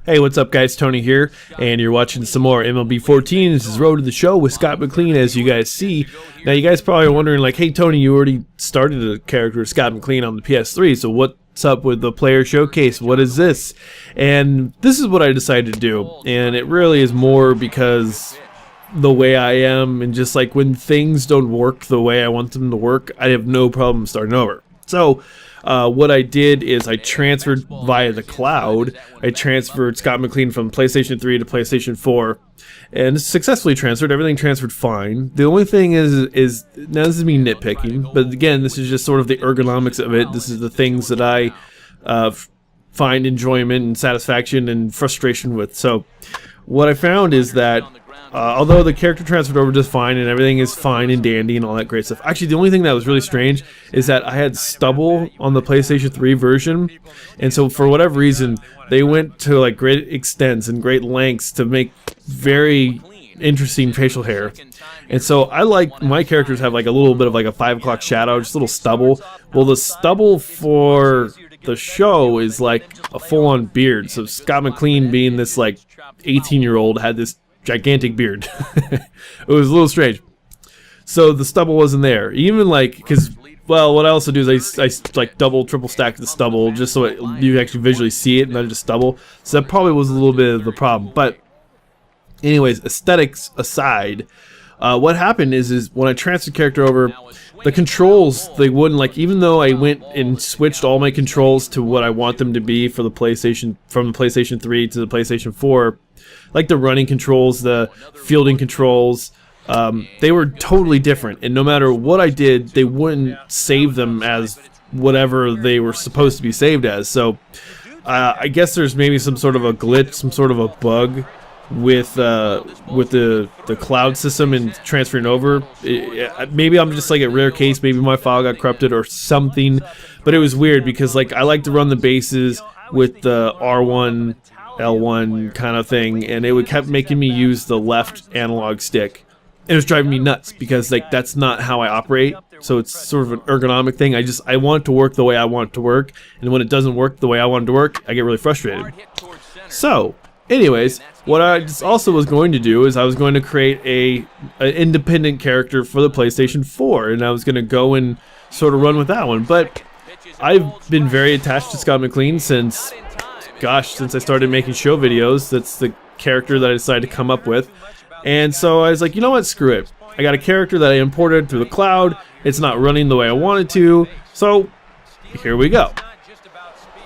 Hey, what's up, guys? Tony here, and you're watching some more MLB14. This is Road to the Show with Scott McLean, as you guys see. Now, you guys probably are wondering, like, hey, Tony, you already started a character, Scott McLean, on the PS3, so what's up with the player showcase? What is this? And this is what I decided to do, and it really is more because the way I am, and just like when things don't work the way I want them to work, I have no problem starting over. So, what I did is I transferred via the cloud. I transferred Scott McLean from PlayStation 3 to PlayStation 4 and successfully transferred. Everything transferred fine. The only thing is now this is me nitpicking, but again, this is just sort of the ergonomics of it. This is the things that I find enjoyment and satisfaction and frustration with. So what I found is that although the character transferred over just fine and everything is fine and dandy and all that great stuff, actually the only thing that was really strange is that I had stubble on the PlayStation 3 version, and so for whatever reason they went to like great extents and great lengths to make very interesting facial hair. And so I like my characters have like a little bit of like a 5 o'clock shadow, just a little stubble. Well, the stubble for the show is like a full-on beard, so Scott McLean, being this like 18-year-old, had this gigantic beard. It was a little strange. So the stubble wasn't there. Even like, because, well, what I also do is I like double, triple stack the stubble just so you actually visually see it, not just stubble. So that probably was a little bit of the problem. But anyways, aesthetics aside, what happened is when I transferred the character over, the controls, they wouldn't, like, even though I went and switched all my controls to what I want them to be for the PlayStation, from the PlayStation 3 to the PlayStation 4, like the running controls, the fielding controls, they were totally different. And no matter what I did, they wouldn't save them as whatever they were supposed to be saved as. So I guess there's maybe some sort of a glitch, some sort of a bug with the cloud system and transferring over. Maybe I'm just like a rare case, maybe my file got corrupted or something, but it was weird because like I like to run the bases with the R1 L1 kind of thing, and it would kept making me use the left analog stick. It was driving me nuts because like that's not how I operate. So it's sort of an ergonomic thing. I want it to work the way I want it to work, and when it doesn't work the way I want it to work, I get really frustrated. So anyways, what I just also was going to do is I was going to create an independent character for the PlayStation 4, and I was going to go and sort of run with that one. But I've been very attached to Scott McLean since I started making show videos. That's the character that I decided to come up with. And so I was like, you know what, screw it. I got a character that I imported through the cloud. It's not running the way I wanted to. So here we go.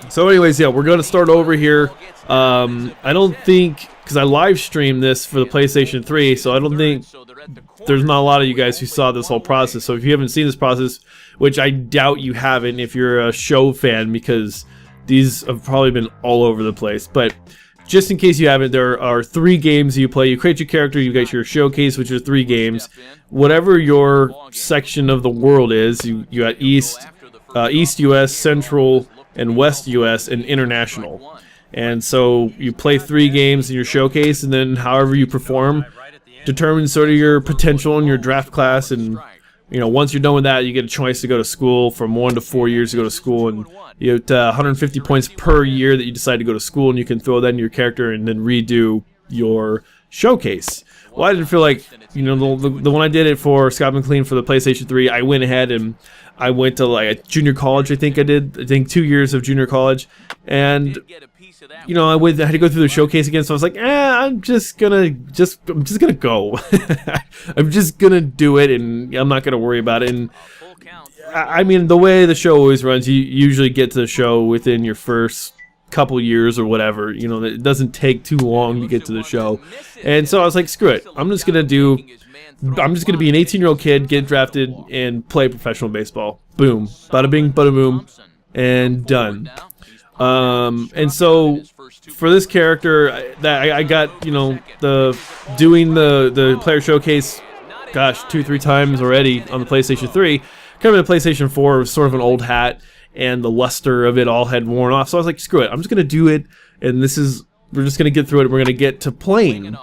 So anyways, yeah, we're going to start over here. I don't think, because I live streamed this for the PlayStation 3, so I don't think there's not a lot of you guys who saw this whole process. So if you haven't seen this process, which I doubt you haven't if you're a show fan, because these have probably been all over the place, but just in case you haven't, there are 3 games you play. You create your character, you get your showcase, which are 3 games. Whatever your section of the world is, you got East US, Central, and West US, and International. And so you play 3 games in your showcase, and then however you perform determines sort of your potential in your draft class. And you know, once you're done with that, you get a choice to go to school from 1 to 4 years to go to school, and you get 150 points per year that you decide to go to school, and you can throw that in your character and then redo your showcase. Well, I didn't feel like, you know, the one I did it for Scott McLean for the PlayStation 3, I went ahead and I went to like a junior college. I think 2 years of junior college, and you know, I had to go through the showcase again. So I was like, I'm just gonna go. I'm just gonna do it, and I'm not gonna worry about it. And I mean, the way the show always runs, you usually get to the show within your first couple years or whatever. You know, it doesn't take too long to get to the show. And so I was like, screw it. I'm just gonna be an 18-year-old kid, get drafted, and play professional baseball. Boom, bada bing, bada boom, and done. And so for this character that I got, you know, doing the player showcase, gosh, 2-3 times already on the PlayStation 3. Coming to PlayStation 4 was sort of an old hat, and the luster of it all had worn off. So I was like, screw it, I'm just gonna do it, and we're just gonna get through it. We're gonna get to playing,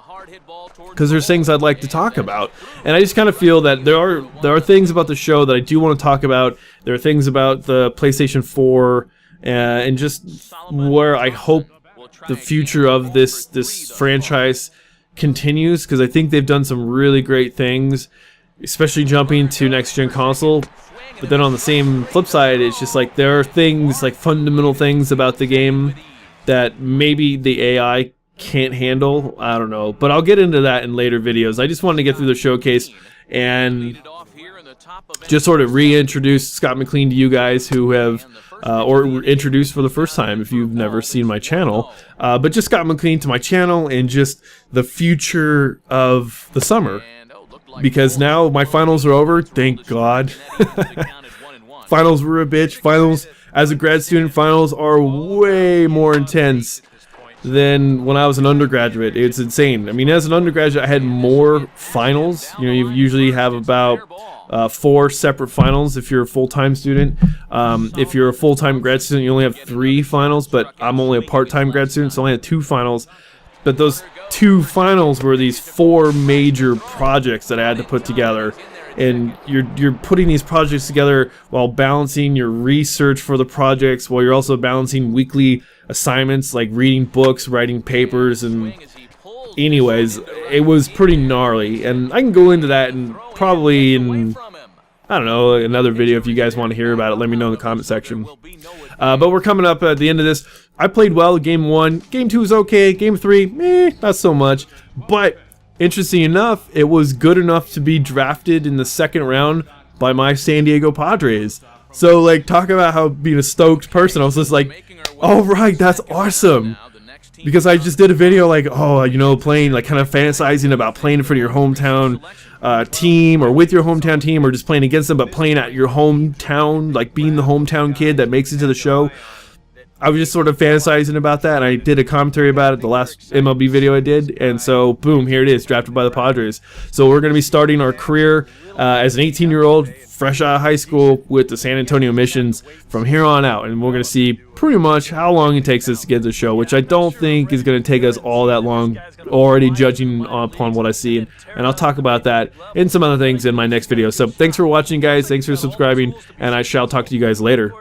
because there's things I'd like to talk about, and I just kind of feel that there are things about the show that I do want to talk about. There are things about the PlayStation 4 and just where I hope the future of this franchise continues, because I think they've done some really great things, especially jumping to next gen console. But then on the same flip side, it's just like there are things, like fundamental things about the game that maybe the AI can't handle. I don't know, but I'll get into that in later videos. I just wanted to get through the showcase and just sort of reintroduce Scott McLean to you guys who have or introduced for the first time if you've never seen my channel, but just Scott McLean to my channel and just the future of the summer, because now my finals are over, thank God. Finals were a bitch. Finals as a grad student, finals are way more intense than when I was an undergraduate. It's insane. I mean, as an undergraduate, I had more finals. You know, you usually have about 4 separate finals if you're a full-time student. If you're a full-time grad student, you only have 3 finals, but I'm only a part-time grad student, so I only had 2 finals. But those 2 finals were these 4 major projects that I had to put together. And you're putting these projects together while balancing your research for the projects, while you're also balancing weekly assignments like reading books, writing papers, and anyways, it was pretty gnarly. And I can go into that and probably in, I don't know, another video. If you guys want to hear about it, let me know in the comment section. But we're coming up at the end of this. I played well game 1. Game 2 was okay. Game 3, not so much. But interesting enough, it was good enough to be drafted in the 2nd round by my San Diego Padres. So, like, talk about how being a stoked person, I was just like, oh, right, that's awesome. Because I just did a video like, oh, you know, playing, like, kind of fantasizing about playing for your hometown team, or with your hometown team, or just playing against them, but playing at your hometown, like being the hometown kid that makes it to the show. I was just sort of fantasizing about that, and I did a commentary about it the last MLB video I did, and so boom, here it is, drafted by the Padres. So we're going to be starting our career as an 18-year-old, fresh out of high school, with the San Antonio Missions from here on out, and we're going to see pretty much how long it takes us to get to the show, which I don't think is going to take us all that long, already judging upon what I see, and I'll talk about that and some other things in my next video. So thanks for watching, guys, thanks for subscribing, and I shall talk to you guys later.